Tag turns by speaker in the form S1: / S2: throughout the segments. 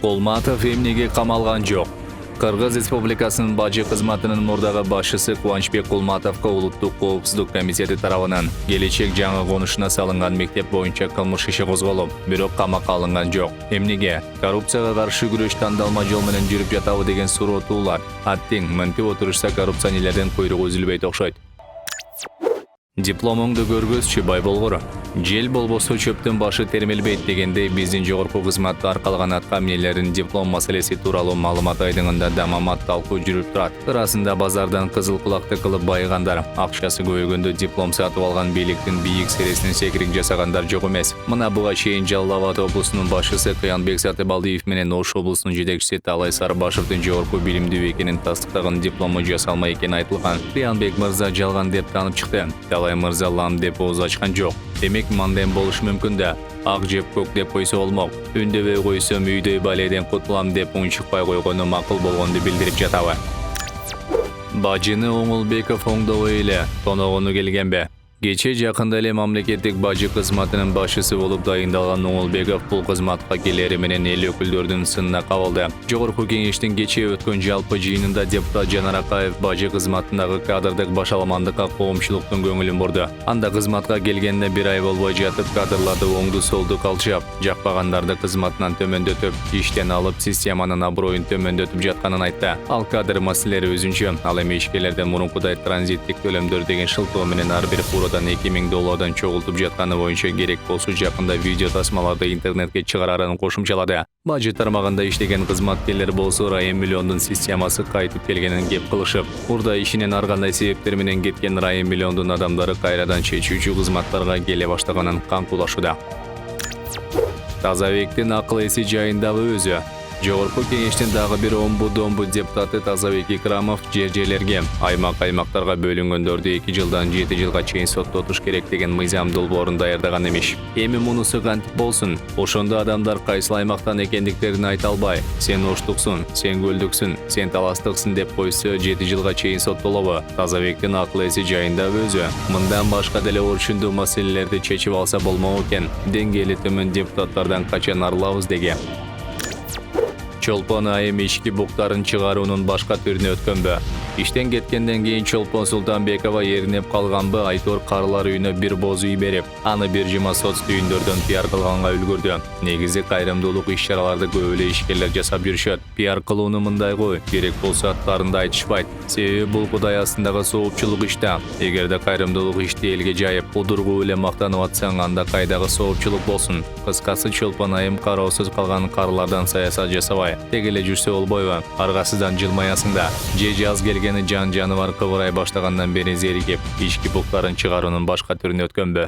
S1: Кулматов эмнеге камалган жок? Кыргыз Республикасынын бажы кызматынын мурдагы башчысы Кубанычбек Кулматовго Улуттук коопсуздук комитети тарабынан келечек жаңы конушуна салынган мектеп боюнча кылмыш иши козголуп, бирок камакка алынган жок. Эмнеге? Коррупцияга каршы күрөш тандалма жол менен жүрүп жатабы деген суроо туулат. Аттең мынтип отурушса коррупционерлердин куйругу үзүлбөйт окшойт. Дипломуңду көргөзчү бай болгору. Жел болбосо чөптүн башы термелбейт дегендей биздин жогорку кызматта аркалган атка эмнелердин диплом маселеси тууралуу маалымат айдыңында да мамат талкуу жүрүп турат. Ырасында базардан кызыл кулакты кылып байыгандар, акчасы көбөйгөндө диплом сатып алган бийликтин бийик сересине секирик жасагандар жок эмес. Мына буга чейин Жалал Абад облусунун башчысы Кыянбек Сатыбалдиев менен Ош облусунун жетекчиси Талай Сарбашевдин жогорку билимдүү экенин тастыктаган диплому жасалма экени айтылган. Кыянбек мырза жалган деп таанып чыкты. Талай мырза лам деп ооз ачкан жок. Демек мандайм болушу мүмкүн да. Ак жеп көк деп койсо болмок. Үндөбөй койсом үйдөй баледен кутулам деп унчукпай койгону макул болгонду билдирип жатабы. Бажыны Оңулбеков оңдобой эле тоногону келгенбе? Кече жакында эле мамлекеттик бажы кызматынын башчысы болуп дайындалган Оңулбеков бул кызматка келери менен эл өкүлдөрүнүн сынына кабылды. Жогорку кеңештин кече өткөн жалпы жыйынында депутат Жанар Акаев бажы кызматындагы кадрдык башаламандыкка коомчулуктун көңүлүн бурду. Анда кызматка келгенине бир ай болбой жатып, кадрларды оңду солду калчап, жакпагандарды кызматынан төмөндөтүп, иштен алып, системанын аброюн төмөндөтүп жатканын айтты. Ал кадр маселелери өзүнчө. Ал эми ишкерлерден мурункудай транзиттик төлөмдөр деген шылтоо менен ар бир $2000 чогултуп жатканы боюнча керек болсо жакында видео тасмаларды интернетке чыгарарын кошумчалады. Бажы тармагында иштеген кызматкерлер болсо райым миллиондун системасы кайтып келгенин кеп кылышып, урда ишинен ар кандай себептер менен кеткен райым миллиондун адамдары кайрадан чечүүчү кызматтарга келе баштаганын каңкулашууда. Тазабектин акыл эси жайындагы өзү. Жогорку кеңештин дагы бир омбу депутаты Тазабек Икрамов жер-жерлерге, аймактарга бөлүнгөндөрдү 2 жылдан 7 жылга чейин соттотуш керек деген мыйзам долбоорун даярдаган эмиш. Эми мунусу кантип болсун? Ошондо адамдар кайсыл аймактан экендиктерин айта албай, сен оштуксуң, сен көлдүксүң, сен таластыксың деп койсо 7 жылга чейин соттолобу? Тазабектин акыл эси жайындагы өзү. Мындан башка деле орчундуу маселелерди чечип алса болмок экен. Деңгээли төмөн депутаттардан качан арылабыз деген. Чолпон айым ички буктарын чыгаруунун башка түрүнө өткөнбү? Иштен кеткенден кийин Чолпон Султанбекова эринип калганбы? Айтор карылар үйүнө бир боз үй берип, аны бир жыма соц түйүндөрдөн пиар кылганга үлгүрдү. Негизи кайрымдуулук иш-чараларды көп эле ишкерлер жасап жүрүшөт. Пиар кылууну мындай кой, керек болсо аттарында айтышпайт. Себеби бул Кудай астындагы соопчулук иште. Эгерде кайрымдуулук ишти элге жайып, удургуу эле мактанып атсаң, анда кайдагы соопчулук болсун? Кыскасы Чолпон айым кароосуз калган карылардан саясат жасабай, тег эле жүрсө болбойбу? Аргасыздан жылмаясың да. Же жаз келгени жан жаныбар кыбырай баштагандан бери зеригип, ички буктарын чыгаруунун башка түрүнө өткөнбү?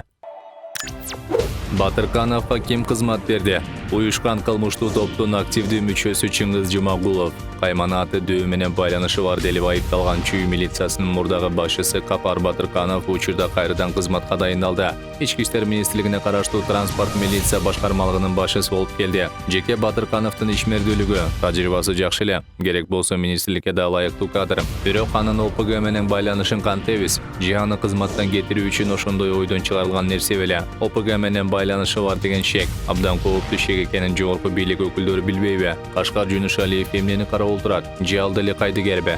S1: Батыркановго ким кызмат берди? Уюшкан кылмыштуу топтун активдүү мүчөсү Чыңгыз Жумагулов каймана аты менен байланышы бар делип айыпталган Чүй милициясынын мурдагы башчысы Капар Батырканов учурда кайрадан кызматка дайындалды. Ички иштер министрлигине караштуу транспорт милиция башкармалыгынын башчысы болуп келди. Жеке Батыркановдун ишмердүүлүгү, тажрыйбасы жакшы эле. Керек болсо министрликке да ылайыктуу кадр. Бирок анын ОПГ менен байланышын кантебиз? Же аны кызматтан кетирүү үчүн ошондой ойдон чыгарылган нерсе беле? ОПГ менен байланышы бар деген шек. Абдан кооптуу шек экенин жогорку бийлик өкүлдөрү билбейби? Кашкар Жунушалиев эмнени карап отурат? Же ал деле кайдыгерби?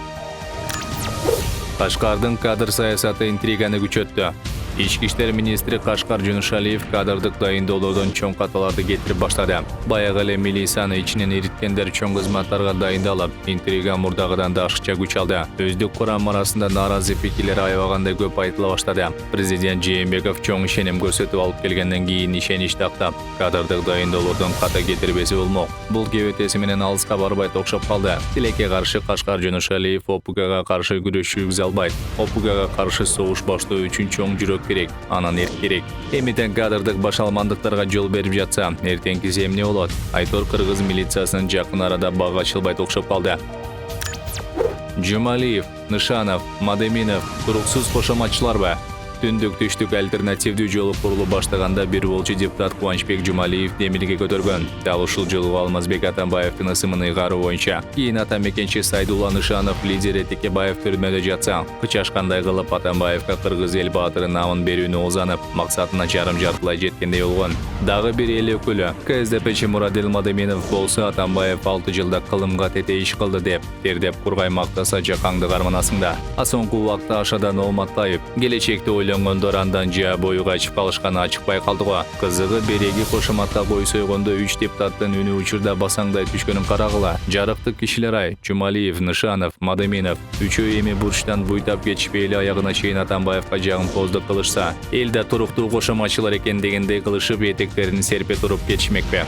S1: Кашкардын кадр саясаты интриганы күчөттү. Ички иштер министри Кашкар Жунушалиев кадрдык дайындоолордон чоң каталарды кетирип баштады. Баягы эле милицияны ичинен ириткендер чоң кызматтарга дайындалып, интрига мурдагыдан да ашыкча күч алды. Өздүк курам арасында нааразы пикирлер аябагандай көп айтыла баштады. Президент Жээнбеков чоң ишеним көрсөтүп алып келгенден кийин ишеничти актап, кадрдык дайындоолордон ката кетирбеси болмок. Бул кебетеси менен алыска барбайт окшоп калды. Тилекке каршы Кашкар Жунушалиев ОПГга каршы күрөш жүргүзө албайт. ОПГга каршы согуш баштоо үчүн чоң жүрөк керек, анан эрк керек. Эмитен кадрдык башаламандыктарга жол берип жатса, эртеңкиси эмне болот? Айтор кыргыз милициясынын жакын арада бага ачылбайт окшоп калды. Жумалиев, Нышанов, Мадеминов туруксуз кошоматчыларбы? Түндүк түштүк альтернативдүү жолу курулуп баштаганда бир болчу депутат Кубанычбек Жумалиев демилге көтөргөн. Дал ушул жолу Алмазбек Атамбаевдин ысымын ыйгаруу боюнча кийин атамекенчи Сайдулла Нышанов лидери Текебаев түрмөдө жатса, кычашкандай кылып Атамбаевга кыргыз эл баатыры намын берүүнү узанып, максатына жарым-жартылай жеткендей болгон. Дагы бир эл өкүлү КСДПчи Мурат Мадеминов болсо Атамбаев 6 жылда кылымга тете иш кылды деп тердеп кургай мактаса жакаңды карманасыңда. Соңку убакта ашадан ооматтайып, келечекти ойлонгондор андан жаа бою качып калышканы ачыкпай калды го. Кызыгы береги кошоматта бой сойгондо 3 депутаттын үнү учурда басаңдай түшкөнүн карагыла. Жарыктык кишилер Жумалиев, Нышанов, Мадеминов үчөө эми бурчтан буйтап кетишпей эле аягына чейин Атамбаевга жагымпоздук кылышса, элде туруктуу кошоматчылар экен дегендей кылышып этектерин серпе туруп кетишмекпи.